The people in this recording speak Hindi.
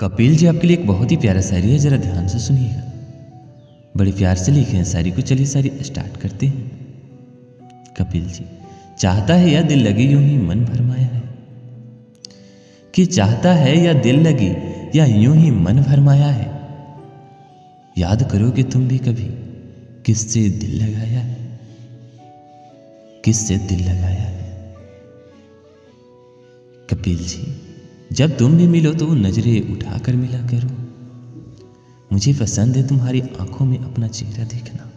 कपिल जी आपके लिए एक बहुत ही प्यारा शायरी है, जरा ध्यान से सुनिएगा। बड़े प्यार से लिखे हैं शायरी को, चलिए शायरी स्टार्ट करते हैं। कपिल जी। चाहता है या दिल लगी यूं ही मन भरमाया है, कि चाहता है या दिल लगी या यूं ही मन भरमाया है। याद करोगे तुम भी कभी किससे दिल लगाया है, किससे दिल लगाया है। कपिल जी। जब तुम भी मिलो तो नजरें उठाकर मिला करो, मुझे पसंद है तुम्हारी आंखों में अपना चेहरा देखना।